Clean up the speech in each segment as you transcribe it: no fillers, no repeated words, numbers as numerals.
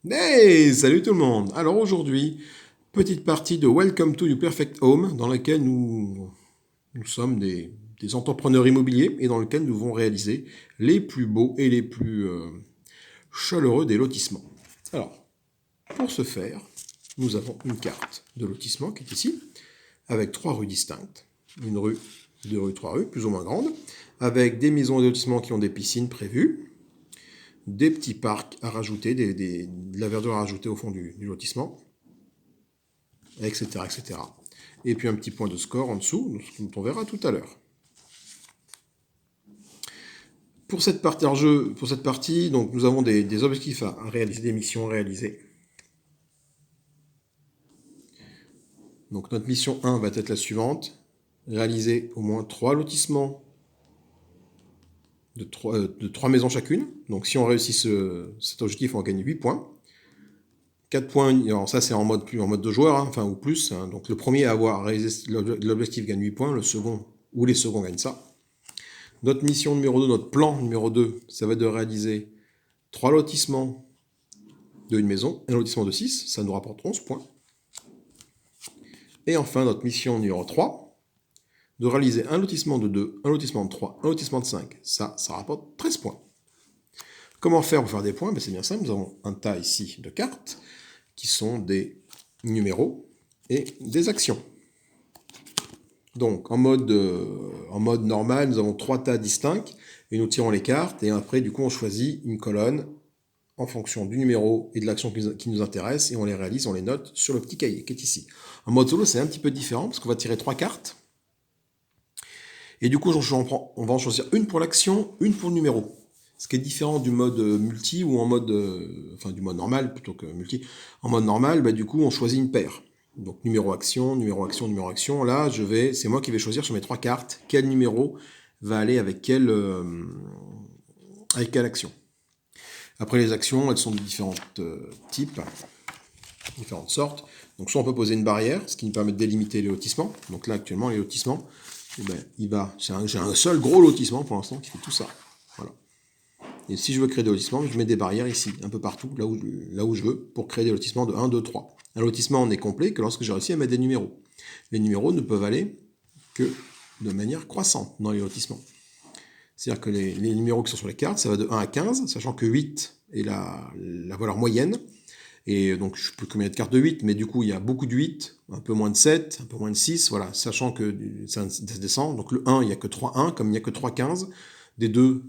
Hey, salut tout le monde! Alors aujourd'hui, petite partie de Welcome to Your Perfect Home dans laquelle nous sommes des entrepreneurs immobiliers et dans lequel nous devons réaliser les plus beaux et les plus chaleureux des lotissements. Alors, pour ce faire, nous avons une carte de lotissement qui est ici, avec 3 rues distinctes. Une rue, 2 rues, 3 rues, plus ou moins grandes, avec des maisons et des lotissements qui ont des piscines prévues, des petits parcs à rajouter, de la verdure à rajouter au fond du lotissement, etc., etc. Et puis un petit point de score en dessous, dont on verra tout à l'heure. Pour cette partie, donc, nous avons des objectifs à réaliser, des missions à réaliser. Donc notre mission 1 va être la suivante, réaliser au moins 3 lotissements de 3 maisons chacune. Donc si on réussit cet objectif, on gagne 8 points. 4 points, alors ça c'est en mode 2 joueurs, hein, enfin ou plus. Hein. Donc le premier à avoir réalisé l'objectif gagne 8 points, le second ou les seconds gagnent ça. Notre mission numéro 2, notre plan numéro 2, ça va être de réaliser 3 lotissements de une maison, un lotissement de 6, ça nous rapporte 11 points. Et enfin notre mission numéro 3, de réaliser un lotissement de 2, un lotissement de 3, un lotissement de 5, ça rapporte 13 points. Comment faire pour faire des points? C'est bien simple, nous avons un tas ici de cartes, qui sont des numéros et des actions. Donc en mode normal, nous avons 3 tas distincts et nous tirons les cartes et après du coup on choisit une colonne en fonction du numéro et de l'action qui nous intéresse et on les réalise, on les note sur le petit cahier qui est ici. En mode solo c'est un petit peu différent parce qu'on va tirer 3 cartes et du coup on va en choisir une pour l'action, une pour le numéro. Ce qui est différent du mode multi ou en mode, du mode normal plutôt que multi. En mode normal, du coup, on choisit une paire. Donc numéro action, numéro action, numéro action. Là, c'est moi qui vais choisir sur mes 3 cartes quel numéro va aller avec quelle action. Après les actions, elles sont de différents types, différentes sortes. Donc soit on peut poser une barrière, ce qui nous permet de délimiter les lotissements. Donc là actuellement les lotissements, j'ai un seul gros lotissement pour l'instant qui fait tout ça. Voilà. Et si je veux créer des lotissements, je mets des barrières ici, un peu partout, là où je veux, pour créer des lotissements de 1, 2, 3. Un lotissement n'est complet que lorsque j'ai réussi à mettre des numéros. Les numéros ne peuvent aller que de manière croissante dans les lotissements. C'est-à-dire que les numéros qui sont sur les cartes, ça va de 1 à 15, sachant que 8 est la valeur moyenne. Et donc, je peux combien de cartes de 8, mais du coup, il y a beaucoup de 8, un peu moins de 7, un peu moins de 6, voilà, sachant que ça descend. Donc, le 1, il n'y a que 3 1, comme il n'y a que 3 15. Des 2,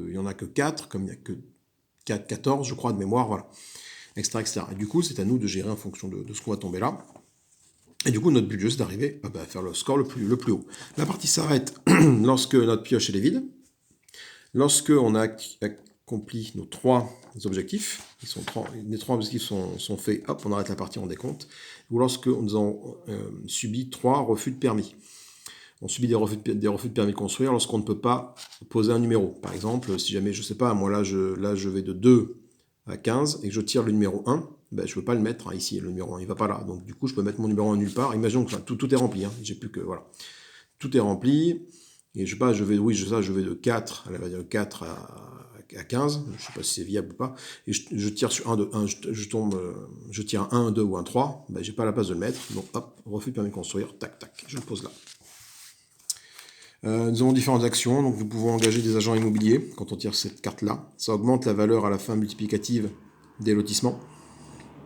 il n'y en a que 4, comme il n'y a que 4 14, je crois, de mémoire, voilà, etc., etc. Et du coup, c'est à nous de gérer en fonction de ce qu'on va tomber là. Et du coup, notre but de jeu, c'est d'arriver à faire le score le plus haut. La partie s'arrête lorsque notre pioche est vide. Lorsque on a accompli nos 3 objectifs, les 3 objectifs sont faits, hop, on arrête la partie, on décompte. Ou lorsque nous avons subi 3 refus de permis. On subit des refus de permis de construire lorsqu'on ne peut pas poser un numéro. Par exemple, si jamais, je sais pas, moi là je vais de 2 à 15 et que je tire le numéro 1, je ne peux pas le mettre ici, le numéro 1, il ne va pas là. Donc du coup, je peux mettre mon numéro 1 nulle part. Imaginons que tout est rempli, j'ai plus que, voilà. Tout est rempli, et je sais pas, je vais de 4, elle va dire 4 à 15, je sais pas si c'est viable ou pas, et je tire sur je tire un 1, 2 ou un 3, j'ai pas la place de le mettre, donc hop, refus de permis de construire, tac, tac, je le pose là. Nous avons différentes actions, donc nous pouvons engager des agents immobiliers quand on tire cette carte-là. Ça augmente la valeur à la fin multiplicative des lotissements.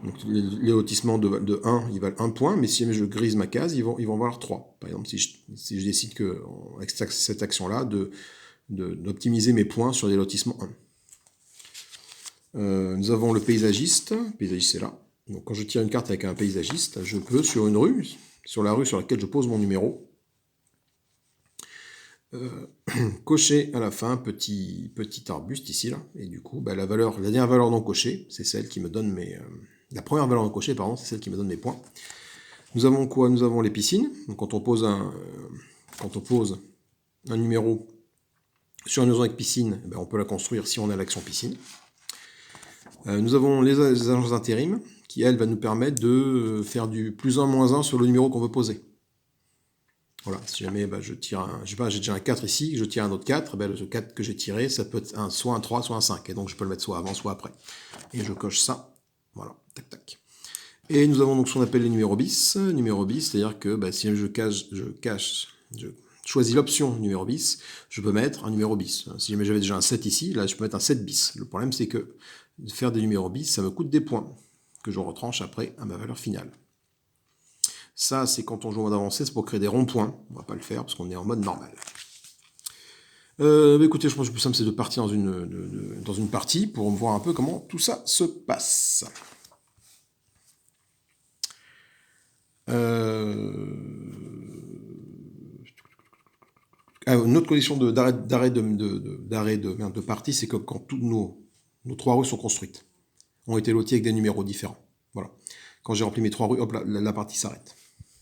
Donc les lotissements de 1, ils valent 1 point, mais si je grise ma case, ils vont valoir 3. Par exemple, si je décide avec cette action-là d'optimiser mes points sur des lotissements 1. Nous avons le paysagiste. Le paysagiste, c'est là. Donc quand je tire une carte avec un paysagiste, je peux sur une rue, sur la rue sur laquelle je pose mon numéro, cocher à la fin petit arbuste ici là, et du coup la dernière valeur non cochée, c'est celle qui me donne la première valeur non cochée, pardon, c'est celle qui me donne mes points. Nous avons quoi? Nous avons les piscines. Donc quand on pose un numéro sur une maison avec piscine, on peut la construire si on a l'action piscine. Nous avons les agences d'intérim qui, elles, va nous permettre de faire du plus 1, moins 1 sur le numéro qu'on veut poser. Voilà, si jamais je tire j'ai déjà un 4 ici, je tire un autre 4, le 4 que j'ai tiré, ça peut être soit un 3, soit un 5. Et donc je peux le mettre soit avant, soit après. Et je coche ça Voilà, tac, tac. Et nous avons donc ce qu'on appelle les numéros bis. Numéro bis, c'est-à-dire que si je choisis l'option numéro bis, je peux mettre un numéro bis. Si jamais j'avais déjà un 7 ici, là je peux mettre un 7 bis. Le problème c'est que faire des numéros bis, ça me coûte des points, que je retranche après à ma valeur finale. Ça, c'est quand on joue en mode avancé, c'est pour créer des ronds-points. On ne va pas le faire parce qu'on est en mode normal. Écoutez, je pense que le plus simple, c'est de partir dans une partie pour voir un peu comment tout ça se passe. Une autre condition d'arrêt de partie, c'est que quand toutes nos 3 rues sont construites, ont été loties avec des numéros différents. Voilà. Quand j'ai rempli mes 3 rues, hop, la partie s'arrête.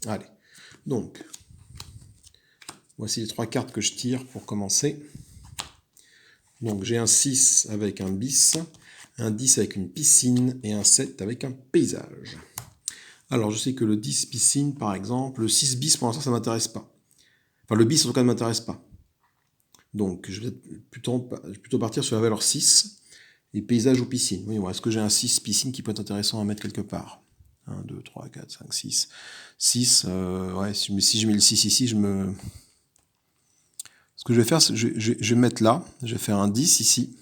Allez. Donc, voici les 3 cartes que je tire pour commencer. Donc, j'ai un 6 avec un bis, un 10 avec une piscine et un 7 avec un paysage. Alors, je sais que le 10 piscine, par exemple, le 6 bis, pour l'instant, ça ne m'intéresse pas. Enfin, le bis, en tout cas, ne m'intéresse pas. Donc, je vais plutôt partir sur la valeur 6, et paysage ou piscine. Oui, est-ce que j'ai un 6 piscine qui peut être intéressant à mettre quelque part? 1, 2, 3, 4, 5, 6. 6, ouais, si je mets le 6 ici, Ce que je vais faire, c'est je vais mettre là, je vais faire un 10 ici,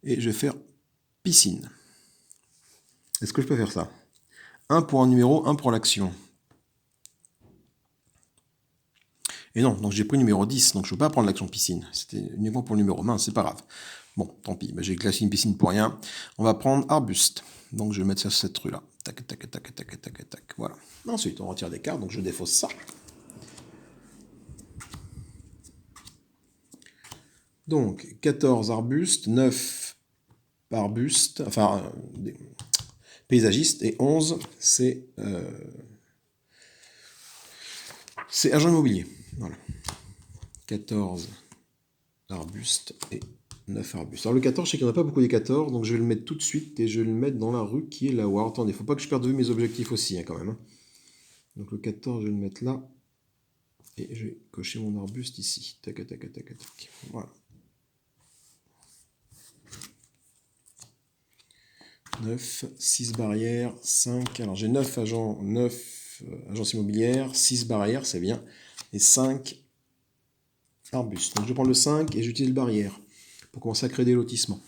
et je vais faire piscine. Est-ce que je peux faire ça? 1 pour un numéro, 1 pour l'action. Et non, donc j'ai pris le numéro 10, donc je ne peux pas prendre l'action piscine. C'était uniquement pour le numéro. Mince, c'est pas grave. Bon, tant pis, j'ai classé une piscine pour rien. On va prendre arbuste. Donc je vais mettre ça sur cette rue-là. Tac, tac, tac, tac, tac, tac. Voilà. Ensuite, on retire des cartes, donc je défausse ça. Donc, 14 arbustes, 9 arbustes, enfin, paysagistes, et 11, c'est agent immobilier. Voilà. 14 arbustes et 9 arbustes. Alors le 14, je sais qu'il n'y en a pas beaucoup des 14, donc je vais le mettre tout de suite et je vais le mettre dans la rue qui est là-haut. Alors, attendez, il ne faut pas que je perde de vue mes objectifs aussi, quand même. Donc le 14, je vais le mettre là. Et je vais cocher mon arbuste ici. Tac, tac, tac, tac, tac. Voilà. 9, 6 barrières, 5. Alors j'ai 9 agences immobilières, 6 barrières, c'est bien. Et 5 arbustes. Donc je prends le 5 et j'utilise le barrière pour commencer à créer des lotissements.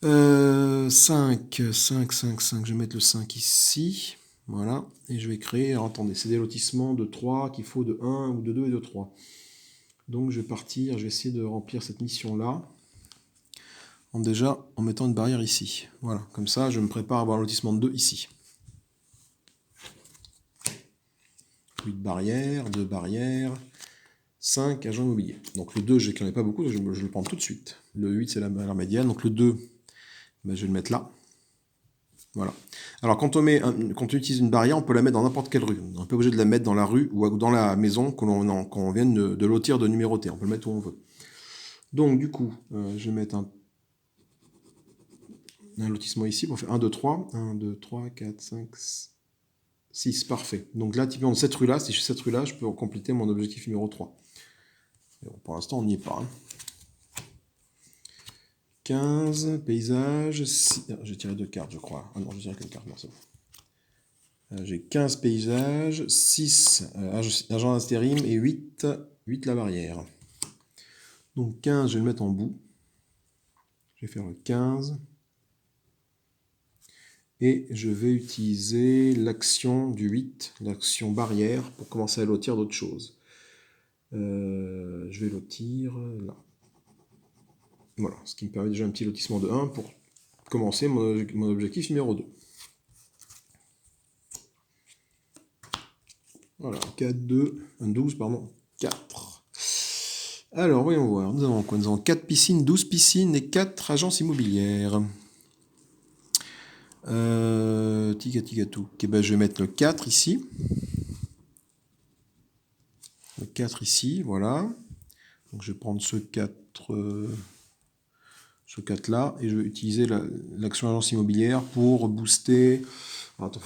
5, 5, 5, 5. Je vais mettre le 5 ici. Voilà. Et je vais créer. Alors attendez, c'est des lotissements de 3 qu'il faut de 1 ou de 2 et de 3. Donc je vais partir, je vais essayer de remplir cette mission-là. En mettant une barrière ici. Voilà, comme ça, je me prépare à avoir un lotissement de 2 ici. 8 barrières, 2 barrières, 5 agents immobiliers. Donc le 2, je n'en ai pas beaucoup, je le prends tout de suite. Le 8, c'est la valeur médiane, donc le 2, je vais le mettre là. Voilà. Alors quand on utilise une barrière, on peut la mettre dans n'importe quelle rue. On n'est pas obligé de la mettre dans la rue ou dans la maison qu'on vient de lotir, de numéroter. On peut le mettre où on veut. Donc du coup, je vais mettre un lotissement ici pour faire 1, 2, 3. 1, 2, 3, 4, 5, 6. Parfait. Donc là, typiquement, cette rue-là, si je fais cette rue-là, je peux compléter mon objectif numéro 3. Bon, pour l'instant, on n'y est pas. 15, paysage, 6... J'ai tiré 2 cartes, je crois. Ah non, j'ai tiré qu'une carte, merci. J'ai 15 paysages, 6 agents d'intérim et 8 la barrière. Donc 15, je vais le mettre en bout. Je vais faire le 15. Et je vais utiliser l'action du 8, l'action barrière, pour commencer à lotir d'autres choses. Je vais lotir là. Voilà, ce qui me permet déjà un petit lotissement de 1 pour commencer mon objectif numéro 2. Voilà, 4, 2, 12, pardon, 4. Alors, voyons voir, nous avons quoi? Nous avons 4 piscines, 12 piscines et 4 agences immobilières. Tigatouk. Ben, je vais mettre le 4 ici. Le 4 ici, voilà. Donc je vais prendre ce 4 là, et je vais utiliser l'action agence immobilière pour booster. Attends,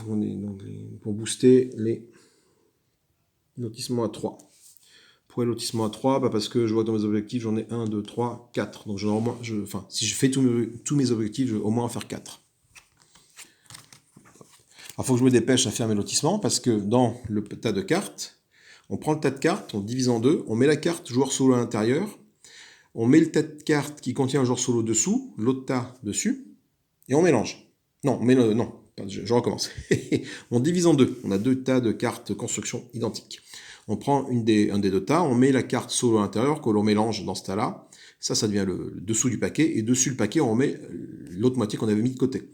pour booster les lotissements à 3. Pour les lotissements à 3, parce que je vois que dans mes objectifs, j'en ai 1, 2, 3, 4. Donc si je fais tous mes objectifs, je vais au moins en faire 4. Alors, il faut que je me dépêche à faire mes lotissements, parce que dans le tas de cartes, on prend le tas de cartes, on divise en deux, on met la carte joueur solo à l'intérieur, on met le tas de cartes qui contient un joueur solo dessous, l'autre tas dessus, et on mélange. Non, non, je recommence. On divise en deux. On a deux tas de cartes construction identiques. On prend un des deux tas, on met la carte solo à l'intérieur, que l'on mélange dans ce tas-là. Ça devient le dessous du paquet. Et dessus le paquet, on met l'autre moitié qu'on avait mis de côté.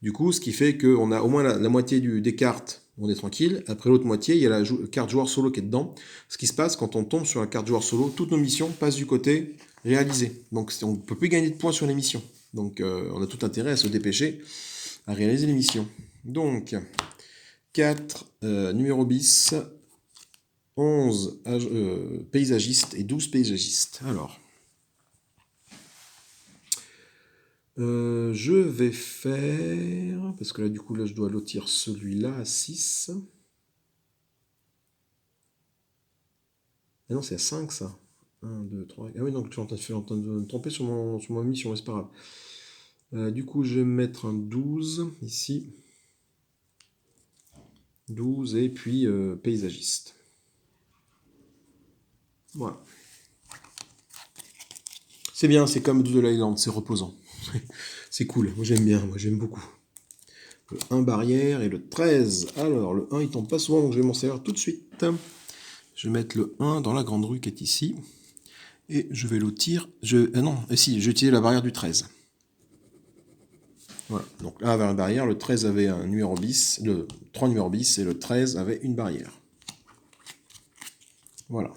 Du coup, ce qui fait qu'on a au moins la moitié des cartes, on est tranquille. Après l'autre moitié, il y a la carte joueur solo qui est dedans. Ce qui se passe quand on tombe sur la carte joueur solo, toutes nos missions passent du côté réalisé. Donc on ne peut plus gagner de points sur les missions. Donc on a tout intérêt à se dépêcher à réaliser les missions. Donc 4 numéro bis, 11 paysagistes et 12 paysagistes. Alors, je vais faire, parce que là du coup là je dois lotir celui-là à 6. Ah non, c'est à 5 ça. 1, 2, 3. Ah oui, donc je suis en train de me tromper sur ma mission, mais c'est pas grave. Du coup, je vais mettre un 12 ici. 12 et puis paysagiste. Voilà. C'est bien, c'est comme Doodle Island, c'est reposant. C'est cool, moi j'aime bien, moi j'aime beaucoup. Le 1 barrière et le 13. Alors, le 1 il tombe pas souvent, donc je vais m'en servir tout de suite. Je vais mettre le 1 dans la grande rue qui est ici. Et je vais lotir. Non, si, j'ai utilisé la barrière du 13. Voilà, donc là, avait une barrière, le 13 avait un numéro bis, le 3 numéros bis, et le 13 avait une barrière. Voilà.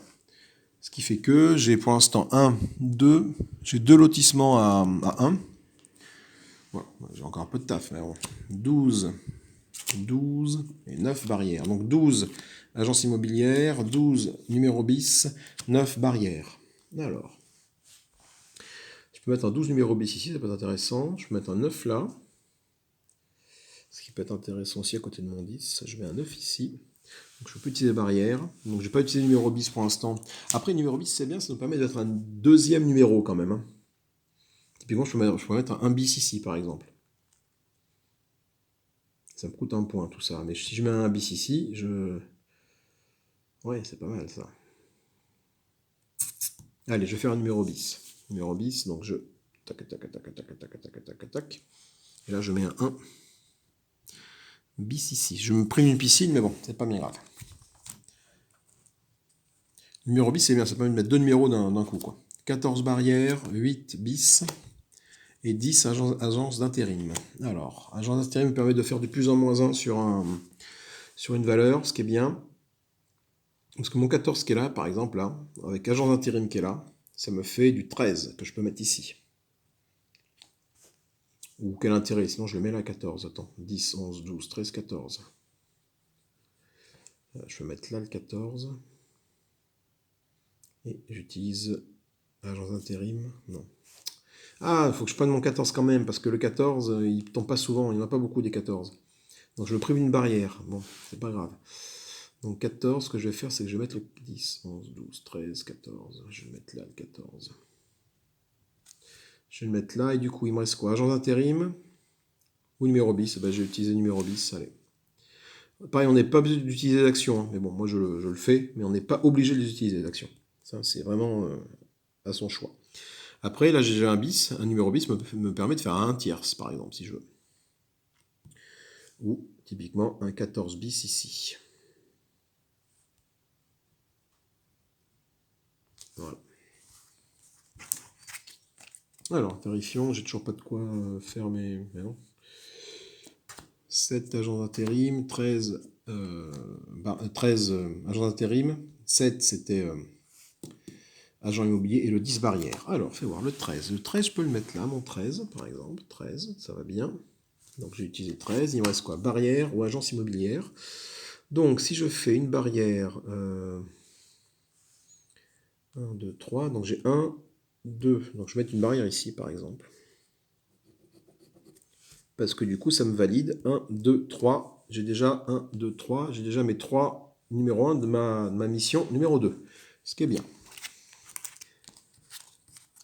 Ce qui fait que j'ai pour l'instant 1, 2, j'ai 2 lotissements à 1. Voilà, j'ai encore un peu de taf, mais bon. 12, 12 et 9 barrières. Donc 12 agences immobilières, 12 numéros bis, 9 barrières. Alors, je peux mettre un 12 numéros bis ici, ça peut être intéressant. Je peux mettre un 9 là. Ce qui peut être intéressant aussi à côté de mon 10. Je mets un 9 ici. Donc je peux utiliser barrière. Donc je n'ai pas utilisé le numéro bis pour l'instant. Après, le numéro bis, c'est bien, ça nous permet d'être un deuxième numéro quand même. Typiquement, je peux mettre un bis ici, par exemple. Ça me coûte un point, tout ça. Mais si je mets un bis ici, ouais, c'est pas mal, ça. Allez, je vais faire un numéro bis. Numéro bis, donc je... Tac, tac, tac, tac, tac, tac, tac, tac, tac. Et là, je mets un 1 bis ici. Je me prime une piscine, mais bon, c'est pas bien grave. Numéro bis, c'est bien, ça permet de mettre deux numéros d'un coup, quoi. 14 barrières, 8 bis et 10 agences d'intérim. Alors, agence d'intérim me permet de faire du plus en moins 1 sur une valeur, ce qui est bien. Parce que mon 14 qui est là, par exemple, là, avec agence d'intérim qui est là, ça me fait du 13 que je peux mettre ici. Ou quel intérêt, sinon je le mets là à 14. Attends, 10, 11, 12, 13, 14. Je vais mettre là le 14. Et j'utilise agence d'intérim. Non. Ah, il faut que je prenne mon 14 quand même, parce que le 14, il tombe pas souvent, il n'y en a pas beaucoup des 14. Donc je me prive une barrière. Bon, c'est pas grave. Donc 14, ce que je vais faire, c'est que je vais mettre le 10, 11, 12, 13, 14. Je vais mettre là le 14. Je vais le mettre là, et du coup, il me reste quoi? Agent d'intérim ou numéro bis? Ben, je vais utiliser numéro bis, allez. Pareil, on n'est pas obligé d'utiliser l'actions, hein. Mais bon, moi je le fais, mais on n'est pas obligé de les utiliser, les actions. Ça, c'est vraiment à son choix. Après, là, j'ai un bis, un numéro bis me permet de faire un tierce, par exemple, si je veux. Ou, typiquement, un 14 bis ici. Voilà. Alors, vérifions, j'ai toujours pas de quoi faire mes... Mais non. 7 agents d'intérim, 13 agents d'intérim, 7 c'était agent immobilier et le 10 barrière. Alors, fais voir le 13. Le 13, je peux le mettre là, mon 13 par exemple. 13, ça va bien. Donc j'ai utilisé 13. Il me reste quoi? Barrière ou agence immobilière. Donc si je fais une barrière 1, 2, 3, donc j'ai 1, 2. Donc je vais mettre une barrière ici par exemple. Parce que du coup ça me valide 1, 2, 3. J'ai déjà 1, 2, 3. J'ai déjà mes 3 numéro 1 de ma mission numéro 2. Ce qui est bien.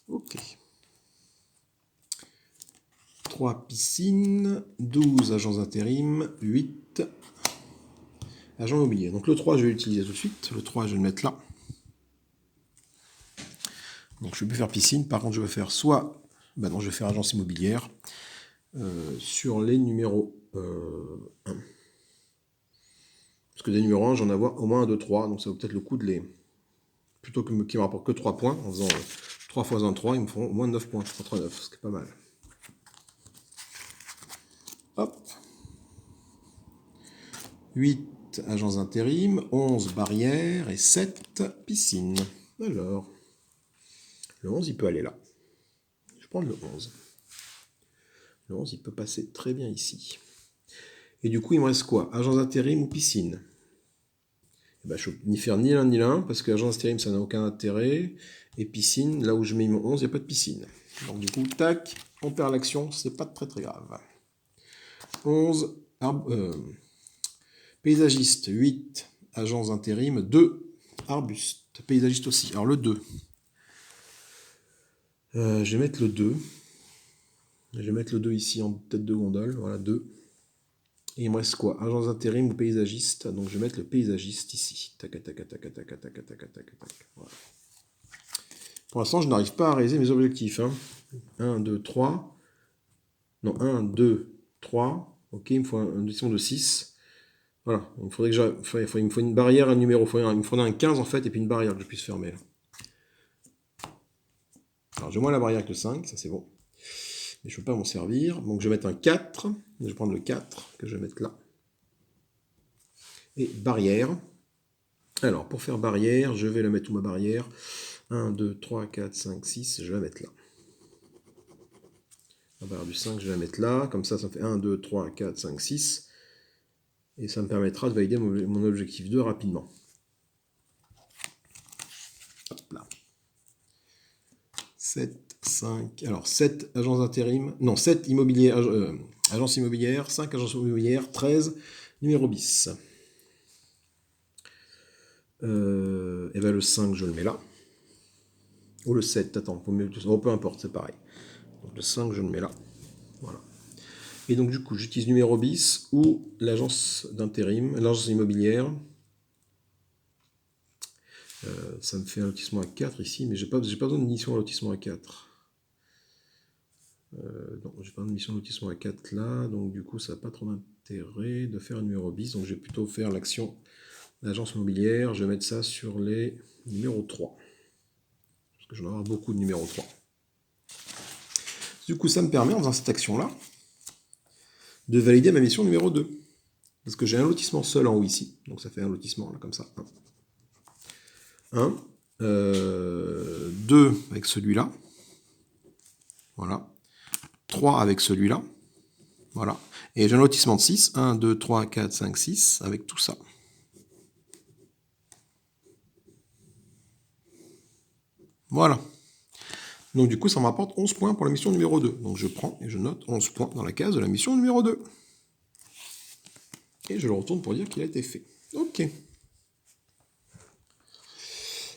Ok. 3 piscines, 12 agents intérim, 8 agents immobiliers. Donc le 3, je vais l'utiliser tout de suite. Le 3, je vais le mettre là. Donc je ne vais plus faire piscine. Par contre, je vais faire soit... Ben non, je vais faire agence immobilière sur les numéros 1. Parce que des numéros 1, j'en ai au moins 1, 2, 3. Donc ça vaut peut-être le coup de les... Plutôt qu'ils me rapportent que 3 points, en faisant 3 fois 1, 3, ils me feront au moins 9 points. 9, ce qui est pas mal. Hop. 8 agents intérim, 11 barrières et 7 piscines. Alors, le 11, il peut aller là. Je vais prendre le 11. Le 11, il peut passer très bien ici. Et du coup, il me reste quoi? Agents intérim ou piscine? Eh ben, je ne peux ni faire ni l'un ni l'un, parce que agents intérim, ça n'a aucun intérêt. Et piscine, là où je mets mon 11, il n'y a pas de piscine. Donc du coup, tac, on perd l'action, c'est pas très grave. 11, paysagiste, 8, agents intérim, 2, arbustes, paysagiste aussi. Alors le 2, je vais mettre le 2. Je vais mettre le 2 ici en tête de gondole, voilà, 2. Et il me reste quoi? Agents intérim ou paysagiste? Donc je vais mettre le paysagiste ici. Tac, tac, tac, tac, tac, tac, tac, tac, tac, tac. Voilà. Pour l'instant, je n'arrive pas à réaliser mes objectifs. 1, 2, 3. Non, 1, 2, 3. Ok, il me faut un addition de 6. Voilà, il me faudrait que il me faut une barrière, un numéro. Il me faudrait un 15 en fait, et puis une barrière que je puisse fermer. Là. Alors j'ai moins la barrière que le 5, ça c'est bon. Mais je ne peux pas m'en servir. Donc je vais mettre un 4. Je vais prendre le 4 que je vais mettre là. Et barrière. Alors pour faire barrière, je vais la mettre où ma barrière? 1, 2, 3, 4, 5, 6. Je vais la mettre là. La barrière du 5, je vais la mettre là. Comme ça, ça fait 1, 2, 3, 4, 5, 6. Et ça me permettra de valider mon objectif 2 rapidement. Hop là. 7, 5, alors 7 agences d'intérim, non 7 agences immobilières, 5 agences immobilières, 13 numéro bis. Et bien le 5 je le mets là. Ou le 7, attends, peu importe, c'est pareil. Donc le 5 je le mets là. Voilà. Et donc du coup j'utilise numéro bis ou l'agence d'intérim, l'agence immobilière. Ça me fait un lotissement à 4 ici, mais j'ai pas besoin de mission à lotissement à 4. Non, j'ai pas de mission de lotissement à 4 là, donc du coup ça n'a pas trop d'intérêt de faire un numéro bis, donc je vais plutôt faire l'action d'agence immobilière, je vais mettre ça sur les numéros 3, parce que j'en ai avoir beaucoup de numéros 3. Du coup ça me permet en faisant cette action là, de valider ma mission numéro 2, parce que j'ai un lotissement seul en haut ici, donc ça fait un lotissement là comme ça, 1, 2 avec celui-là, voilà, 3 avec celui-là, voilà. Et j'ai un lotissement de 6, 1, 2, 3, 4, 5, 6, avec tout ça. Voilà. Donc du coup, ça me rapporte 11 points pour la mission numéro 2. Donc je prends et je note 11 points dans la case de la mission numéro 2. Et je le retourne pour dire qu'il a été fait. Ok.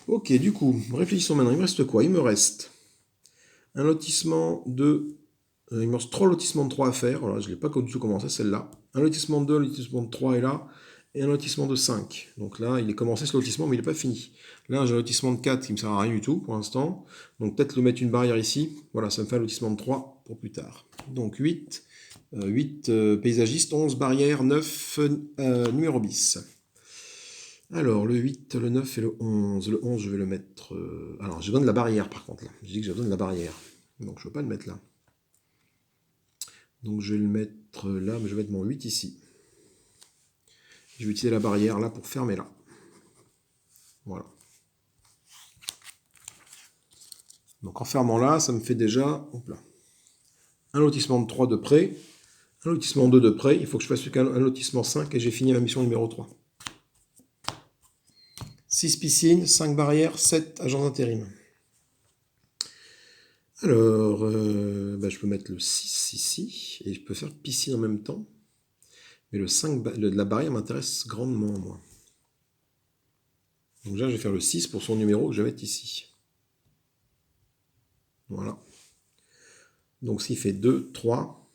Ok, du coup, réfléchissons maintenant. Il me reste quoi? Il me reste un lotissement de... il me reste 3 lotissements de 3 à faire. Voilà, je ne l'ai pas du tout commencé, celle-là. Un lotissement de 2, un lotissement de 3 est là. Et un lotissement de 5. Donc là, il est commencé ce lotissement, mais il n'est pas fini. Là, j'ai un lotissement de 4 qui ne me sert à rien du tout pour l'instant. Donc peut-être le mettre une barrière ici. Voilà, ça me fait un lotissement de 3 pour plus tard. Donc 8 paysagistes, 11 barrières, 9 numéro bis. Alors, le 8, le 9 et le 11. Le 11, je vais le mettre... alors, j'ai besoin de la barrière, par contre. Là. Je dis que j'ai besoin de la barrière. Donc, je ne veux pas le mettre là. Donc, je vais le mettre là, mais je vais mettre mon 8 ici. Je vais utiliser la barrière là pour fermer là. Voilà. Donc, en fermant là, ça me fait déjà... Hop là, un lotissement de 3 de près. Un lotissement 2 de près. Il faut que je fasse plus qu'un lotissement 5 et j'ai fini la mission numéro 3. 6 piscines, 5 barrières, 7 agents d'intérim. Alors, je peux mettre le 6 ici, et je peux faire piscine en même temps. Mais le 5 de la barrière m'intéresse grandement, moi. Donc là, je vais faire le 6 pour son numéro que je vais mettre ici. Voilà. Donc, ce qui fait 2, 3.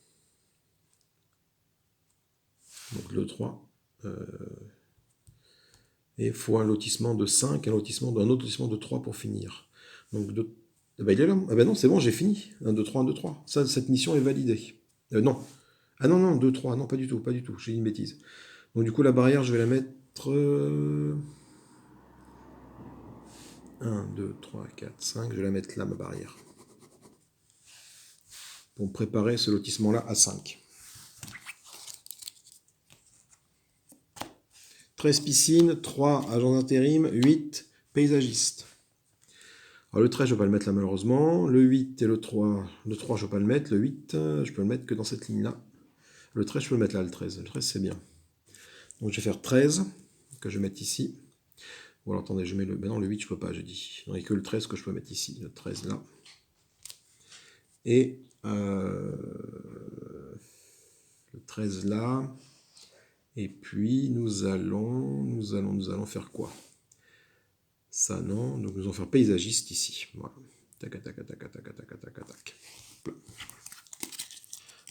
Donc le 3. Et il faut un lotissement de 5, un autre lotissement de 3 pour finir. Donc ah bah, il est là. Ah ben non, c'est bon, j'ai fini. 1, 2, 3, 1, 2, 3. Ça, cette mission est validée. Non. Ah non, non, 2, 3. Non, pas du tout, pas du tout. J'ai dit une bêtise. Donc du coup, la barrière, je vais la mettre... 1, 2, 3, 4, 5. Je vais la mettre là, ma barrière. Pour préparer ce lotissement-là à 5. 13 piscines, 3 agents d'intérim, 8 paysagistes. Alors le 13, je ne vais pas le mettre là malheureusement. Le 8 et le 3, je ne vais pas le mettre. Le 8, je peux le mettre que dans cette ligne-là. Le 13, je peux le mettre là, le 13. Le 13, c'est bien. Donc je vais faire 13, que je vais mettre ici. Ou alors attendez, je mets le... Ben non, le 8, je ne peux pas, j'ai dit. Il n'y a que le 13 que je peux mettre ici. Le 13 là. Et le 13 là. Et puis nous allons faire quoi? Ça non, donc nous allons faire paysagiste ici. Voilà. Tac, tac, tac, tac, tac, tac, tac, tac, tac.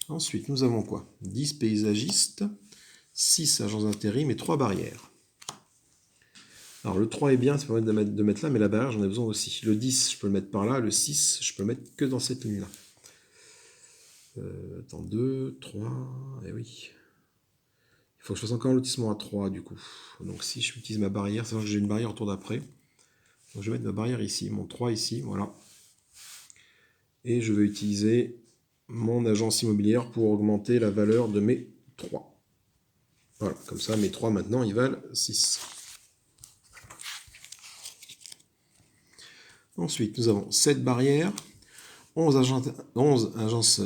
Ensuite, nous avons quoi? 10 paysagistes, 6 agents d'intérim et 3 barrières. Alors le 3 est bien, ça permet de mettre là, mais la barrière, j'en ai besoin aussi. Le 10, je peux le mettre par là. Le 6, je peux le mettre que dans cette ligne-là. Attends, 2, 3, et oui. Il faut que je fasse encore un lotissement à 3 du coup. Donc si je utilise ma barrière, c'est vrai que j'ai une barrière autour d'après. Donc je vais mettre ma barrière ici, mon 3 ici, voilà. Et je vais utiliser mon agence immobilière pour augmenter la valeur de mes 3. Voilà, comme ça mes 3 maintenant ils valent 6. Ensuite, nous avons 7 barrières, 11 agences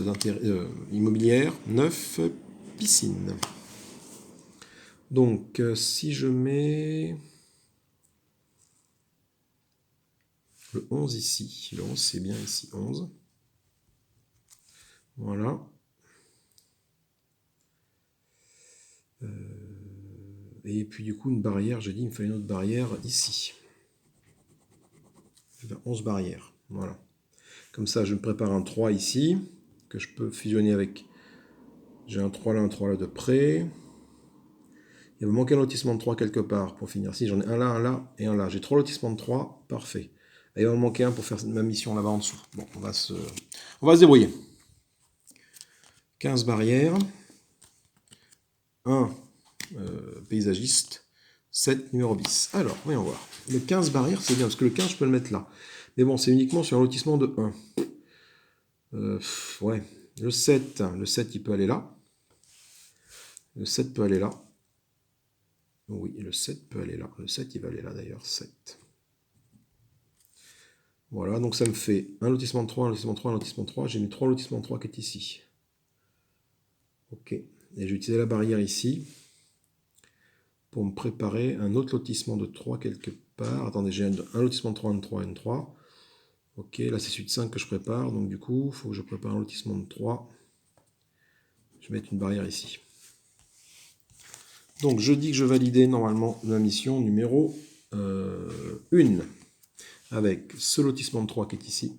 immobilières, 9 piscines. Donc, si je mets le 11 ici, le 11 c'est bien ici, 11. Voilà. Et puis du coup, une barrière, j'ai dit, il me fallait une autre barrière ici. Je vais faire 11 barrières, voilà. Comme ça, je me prépare un 3 ici, que je peux fusionner avec... J'ai un 3 là de près. Il va me manquer un lotissement de 3 quelque part pour finir. Si j'en ai un là et un là. J'ai 3 lotissements de 3, parfait. Et il va me manquer un pour faire ma mission là-bas en dessous. Bon, on va se débrouiller. 15 barrières. 1 paysagiste. 7 numéro bis. Alors, voyons voir. Le 15 barrières, c'est bien, parce que le 15, je peux le mettre là. Mais bon, c'est uniquement sur un lotissement de 1. Ouais. Le 7, il peut aller là. Le 7 peut aller là. Oui, le 7 peut aller là. Le 7, il va aller là d'ailleurs. 7. Voilà, donc ça me fait un lotissement de 3, un lotissement de 3, un lotissement de 3. J'ai mis 3 lotissements de 3 qui est ici. Ok. Et je vais utiliser la barrière ici pour me préparer un autre lotissement de 3 quelque part. Attendez, j'ai un lotissement de 3, un 3, un 3. Ok, là c'est celui de 5 que je prépare. Donc du coup, il faut que je prépare un lotissement de 3. Je vais mettre une barrière ici. Donc je dis que je validais normalement la mission numéro 1. Avec ce lotissement de 3 qui est ici.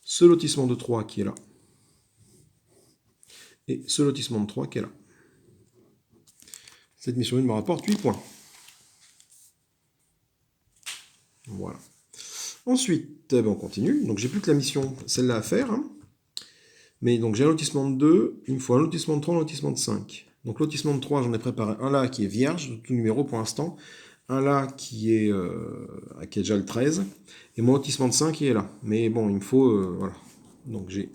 Ce lotissement de 3 qui est là. Et ce lotissement de 3 qui est là. Cette mission 1 me rapporte 8 points. Voilà. Ensuite, on continue. Donc j'ai plus que la mission, celle-là à faire. Hein. Mais donc j'ai un lotissement de 2, il me faut un lotissement de 3, un lotissement de 5. Donc lotissement de 3, j'en ai préparé un là qui est vierge, de tout numéro pour l'instant. Un là qui est déjà le 13. Et mon lotissement de 5 qui est là. Mais bon, il me faut... voilà. Donc j'ai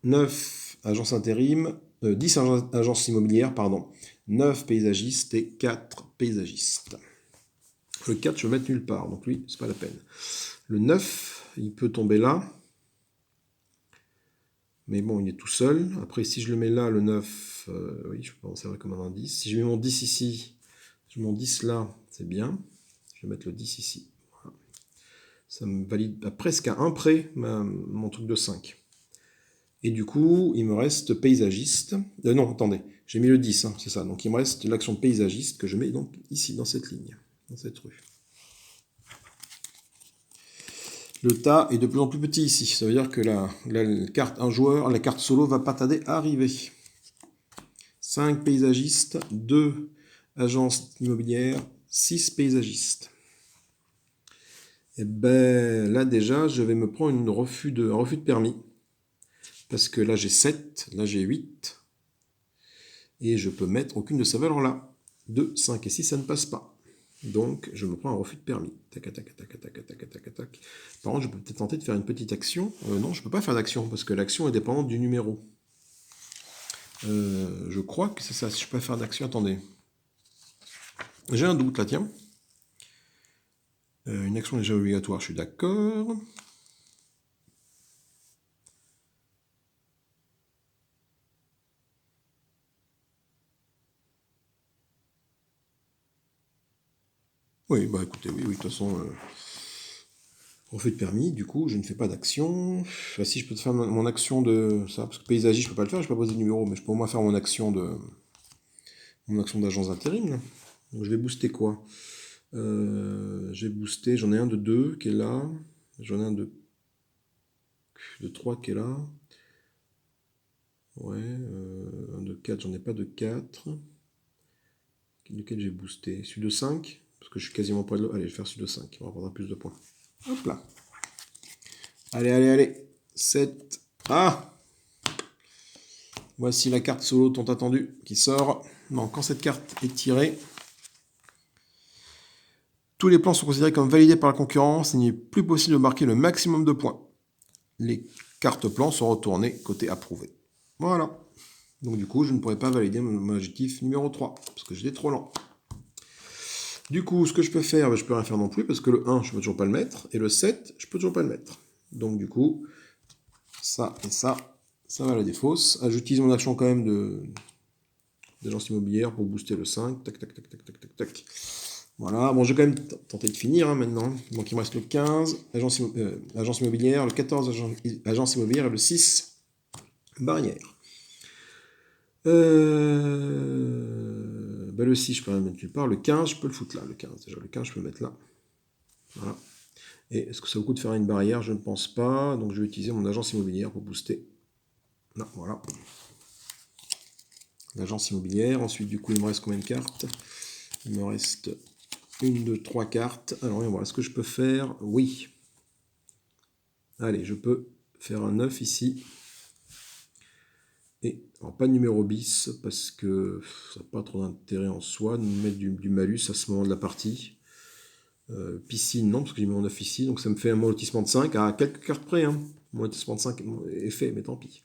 9 agences intérim, 10 agences immobilières, pardon, 9 paysagistes et 4 paysagistes. Le 4, je vais mettre nulle part, donc lui, c'est pas la peine. Le 9, il peut tomber là. Mais bon, il est tout seul. Après, si je le mets là, le 9, oui, je peux en servir comme un indice. Si je mets mon 10 ici, je mets mon 10 là, c'est bien. Je vais mettre le 10 ici. Voilà. Ça me valide presque à un près mon truc de 5. Et du coup, il me reste paysagiste. Non, attendez, j'ai mis le 10, hein, c'est ça. Donc il me reste l'action de paysagiste que je mets donc ici, dans cette ligne, dans cette rue. Le tas est de plus en plus petit ici. Ça veut dire que la carte un joueur, la carte solo va pas tarder à arriver. 5 paysagistes, 2 agences immobilières, 6 paysagistes. Et ben là déjà, je vais me prendre un refus de permis. Parce que là j'ai 7, là j'ai 8. Et je peux mettre aucune de ces valeurs là. 2, 5 et 6, ça ne passe pas. Donc, je me prends un refus de permis. Tac, tac, tac, tac, tac, tac, tac, tac. Par contre, je peux peut-être tenter de faire une petite action. Non, je ne peux pas faire d'action, parce que l'action est dépendante du numéro. Je crois que c'est ça, si je peux faire d'action. Attendez. J'ai un doute, là, tiens. Une action déjà obligatoire, je suis d'accord. Oui, bah écoutez, oui, de toute façon... refus de permis, du coup, je ne fais pas d'action. Enfin, si je peux faire mon action de ça, parce que paysagiste, je peux pas le faire, je peux pas poser de numéro, mais je peux au moins faire mon action d'agence d'intérim. Donc je vais booster quoi? J'ai boosté, j'en ai un de 2 qui est là, j'en ai un de 3 qui est là. Ouais, un de 4, j'en ai pas de 4. Lequel j'ai boosté? Celui de 5, parce que je suis quasiment pas de l'autre. Allez, je vais faire celui de 5, on rapportera plus de points. Hop là. Allez, allez, allez. 7. Ah! Voici la carte solo tant attendue qui sort. Non, quand cette carte est tirée, tous les plans sont considérés comme validés par la concurrence et il n'est plus possible de marquer le maximum de points. Les cartes plans sont retournées côté approuvé. Voilà. Donc du coup, je ne pourrais pas valider mon objectif numéro 3, parce que j'étais trop lent. Du coup, ce que je peux faire, ben, je peux rien faire non plus, parce que le 1, je peux toujours pas le mettre, et le 7, je peux toujours pas le mettre. Donc du coup, ça et ça va la défausse. Ah, j'utilise mon action quand même d'agence immobilière pour booster le 5. Tac, tac, tac, tac, tac, tac, tac. Voilà, bon, je vais quand même tenter de finir maintenant. Donc il me reste le 15, agence immobilière, le 14, agence immobilière et le 6, barrière. Ben le 6, je peux le mettre nulle part. Le 15, je peux le foutre là. Le 15, déjà, le 15, je peux le mettre là. Voilà. Et est-ce que ça vaut le coup de faire une barrière? Je ne pense pas. Donc je vais utiliser mon agence immobilière pour booster. Non, voilà. L'agence immobilière. Ensuite, du coup, il me reste combien de cartes? Il me reste 1, 2, 3 cartes. Alors, on va voir. Est-ce que je peux faire? Oui. Allez, je peux faire un 9 ici. Et alors, pas de numéro bis, parce que ça n'a pas trop d'intérêt en soi de mettre du malus à ce moment de la partie. Piscine, non, parce que j'ai mis mon 9 ici, donc ça me fait un lotissement de 5 à quelques cartes près. Hein. Mon lotissement de 5 est fait, mais tant pis.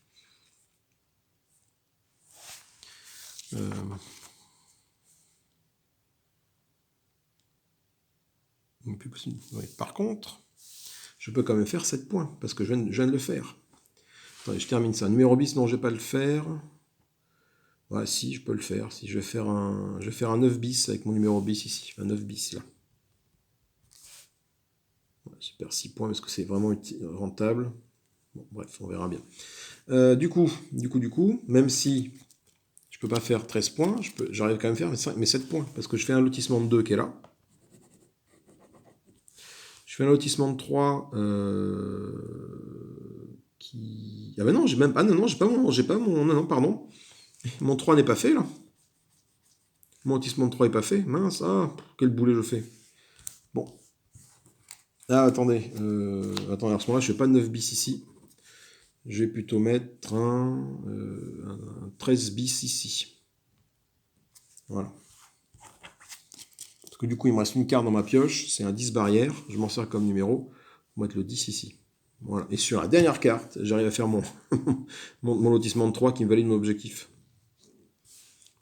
Plus possible. Oui. Par contre, je peux quand même faire 7 points, parce que je viens de le faire. Attendez, je termine ça. Numéro bis, non, je ne vais pas le faire. Ouais, si, je peux le faire. Si, je vais faire un 9 bis avec mon numéro bis ici. Un 9 bis là. Ouais, super, 6 points parce que c'est vraiment rentable. Bon, bref, on verra bien. Du coup, même si je peux pas faire 13 points, j'arrive quand même à faire mes 7 points. Parce que je fais un lotissement de 2 qui est là. Je fais un lotissement de 3 qui... Ah ben non, j'ai même... Ah non, j'ai pas mon... Non, pardon. Mon 3 n'est pas fait, là. Mon lotissement de 3 n'est pas fait. Mince, quel boulet je fais. Bon. Ah, attendez. Attendez, à ce moment-là, je fais pas de 9 bis ici. Je vais plutôt mettre un 13 bis ici. Voilà. Parce que du coup, il me reste une carte dans ma pioche. C'est un 10 barrière. Je m'en sers comme numéro. On va mettre le 10 ici. Voilà. Et sur la dernière carte, j'arrive à faire mon lotissement de 3 qui me valide mon objectif.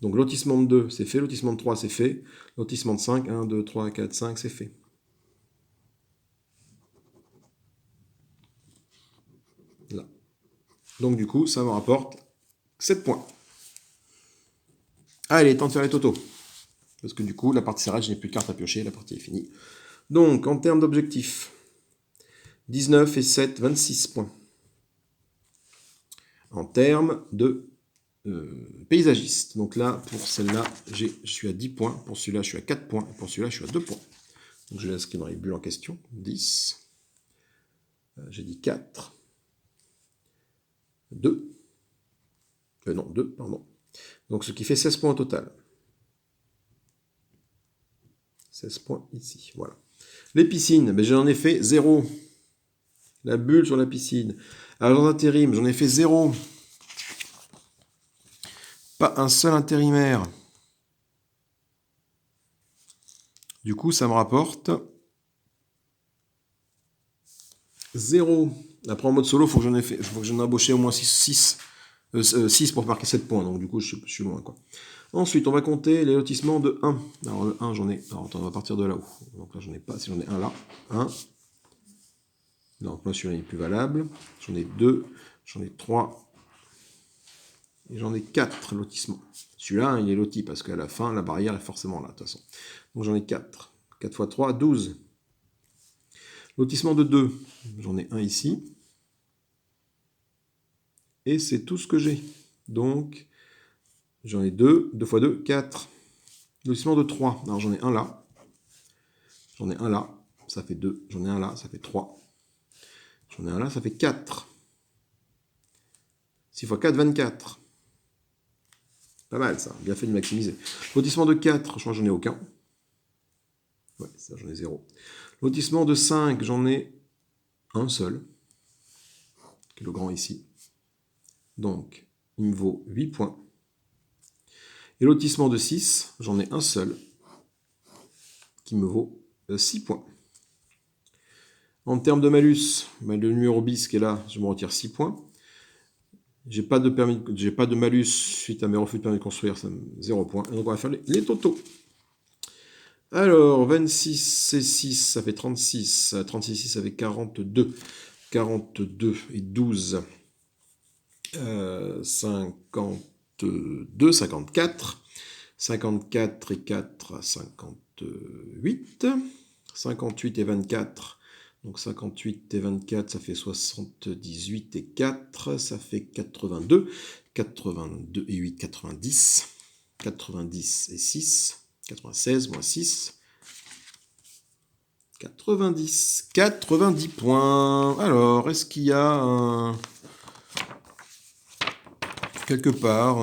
Donc lotissement de 2, c'est fait. Lotissement de 3, c'est fait. Lotissement de 5, 1, 2, 3, 4, 5, c'est fait. Là. Donc du coup, ça me rapporte 7 points. Allez, temps de faire les totaux. Parce que du coup, la partie serrage, je n'ai plus de cartes à piocher, la partie est finie. Donc, en termes d'objectifs, 19 et 7, 26 points. En termes de paysagiste, donc là, pour celle-là, je suis à 10 points. Pour celui-là, je suis à 4 points. Et pour celui-là, je suis à 2 points. Donc, je vais l'inscrire dans les bulles en question. 10, J'ai dit 4. 2. Non, 2, pardon. Donc ce qui fait 16 points au total. 16 points ici, voilà. Les piscines, ben j'en ai fait 0. La bulle sur la piscine. Agent d'intérim, j'en ai fait 0. Pas un seul intérimaire. Du coup, ça me rapporte 0. Après, en mode solo, il faut que j'en ai embauché au moins 6 pour marquer 7 points. Donc, du coup, je suis loin, quoi. Ensuite, on va compter les lotissements de 1. Alors, le 1, j'en ai... Alors, attends, on va partir de là-haut. Donc là, j'en ai pas. Si j'en ai un là. 1. Donc là, celui-là est plus valable. J'en ai 2. J'en ai 3. Et j'en ai 4 lotissements. Celui-là, il est loti parce qu'à la fin, la barrière est forcément là, de toute façon. Donc j'en ai 4. 4 x 3, 12. Lotissement de 2. J'en ai un ici. Et c'est tout ce que j'ai. Donc, j'en ai 2. 2 x 2, 4. Lotissement de 3. Alors j'en ai un là. J'en ai un là. Ça fait 2. J'en ai un là. Ça fait 3. J'en ai un là. Ça fait 4. 6 x 4, 24. Pas mal ça, bien fait de maximiser. Lotissement de 4, je crois que j'en ai aucun. Ouais, ça j'en ai 0. Lotissement de 5, j'en ai un seul, qui est le grand ici. Donc, il me vaut 8 points. Et lotissement de 6, j'en ai un seul, qui me vaut 6 points. En termes de malus, le numéro bis qui est là, je me retire 6 points. J'ai pas de malus suite à mes refus de permis de construire, ça me 0 points. Et donc on va faire les totaux. Alors, 26 et 6, ça fait 36. 36 et 6, ça fait 42. 42 et 12. 52, 54. 54 et 4, 58. 58 et 24. Donc 58 et 24, ça fait 78 et 4, ça fait 82. 82 et 8, 90. 90 et 6. 96 moins 6. 90 points. Alors, est-ce qu'il y a quelque part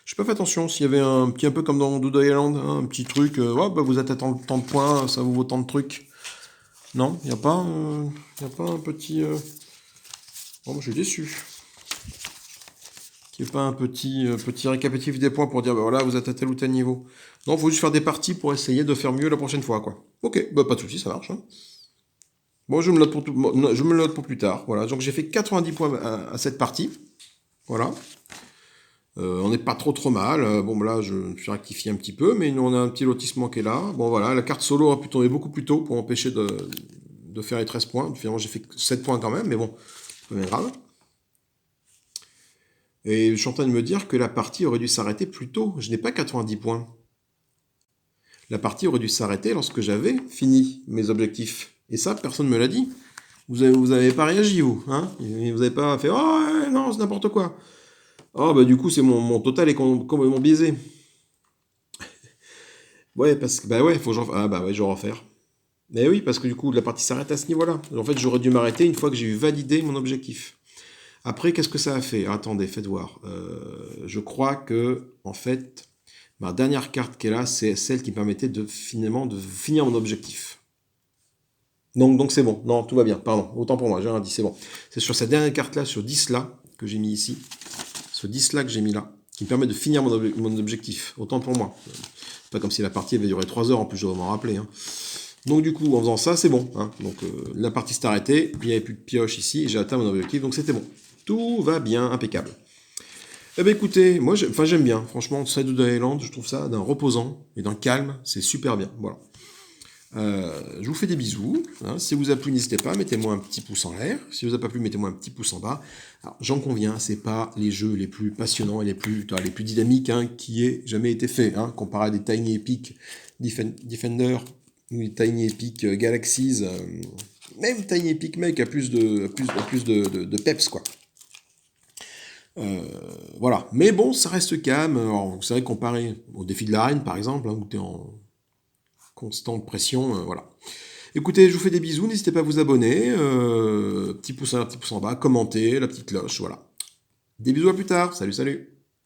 je n'ai pas fait attention s'il y avait un peu comme dans Doodle Island, un petit truc, bah vous êtes à tant de points, ça vous vaut tant de trucs. Non, il n'y a pas un petit... Oh, moi je suis déçu. Il n'y a pas un petit récapitulatif des points pour dire, bah voilà, vous êtes à tel ou tel niveau. Non, il faut juste faire des parties pour essayer de faire mieux la prochaine fois, quoi. Ok, bah pas de soucis, ça marche. Hein. Bon, je me le note pour plus tard. Voilà, donc j'ai fait 90 points à cette partie. Voilà. On n'est pas trop mal. Bon, là, je me suis rectifié un petit peu, mais on a un petit lotissement qui est là. Bon, voilà, la carte solo aurait pu tomber beaucoup plus tôt pour empêcher de faire les 13 points. Finalement, j'ai fait 7 points quand même, mais bon, c'est pas bien grave. Et je suis en train de me dire que la partie aurait dû s'arrêter plus tôt. Je n'ai pas 90 points. La partie aurait dû s'arrêter lorsque j'avais fini mes objectifs. Et ça, personne ne me l'a dit. Vous avez pas réagi, vous. Hein, vous n'avez pas fait « Oh, non, c'est n'importe quoi ». Oh, bah du coup, c'est mon total est complètement biaisé. Ouais, parce que, bah ouais, faut que ah bah ouais, je vais refaire. Mais oui, parce que du coup, la partie s'arrête à ce niveau-là. En fait, j'aurais dû m'arrêter une fois que j'ai eu validé mon objectif. Après, qu'est-ce que ça a fait? Attendez, faites voir. Je crois que, en fait, ma dernière carte qui est là, c'est celle qui me permettait finalement de finir mon objectif. Donc c'est bon. Non, tout va bien. Pardon. Autant pour moi, j'ai un 10, c'est bon. C'est sur cette dernière carte-là, sur 10 là, que j'ai mis ici. Ce 10 là que j'ai mis là, qui me permet de finir mon objectif. Autant pour moi. C'est pas comme si la partie avait duré 3 heures, en plus je dois m'en rappeler. Hein. Donc du coup, en faisant ça, c'est bon. Hein. Donc la partie s'est arrêtée, il n'y avait plus de pioche ici, et j'ai atteint mon objectif, donc c'était bon. Tout va bien, impeccable. Eh bien écoutez, moi j'aime bien, franchement, Doodle Island, je trouve ça d'un reposant et d'un calme, c'est super bien. Voilà. Je vous fais des bisous. Hein. Si vous a plu, n'hésitez pas, mettez-moi un petit pouce en l'air. Si vous a pas plu, mettez-moi un petit pouce en bas. Alors, j'en conviens, c'est pas les jeux les plus passionnants et les plus dynamiques hein, qui aient jamais été faits. Hein, comparé à des Tiny Epic Defender ou des Tiny Epic Galaxies. Même Tiny Epic Mech a plus de peps, quoi. Voilà. Mais bon, ça reste calme. Alors, vous savez, comparé au défi de la reine, par exemple, hein, où tu es en constante pression, voilà. Écoutez, je vous fais des bisous, n'hésitez pas à vous abonner, petit pouce en l'air, petit pouce en bas, commenter, la petite cloche, voilà. Des bisous, à plus tard, salut salut.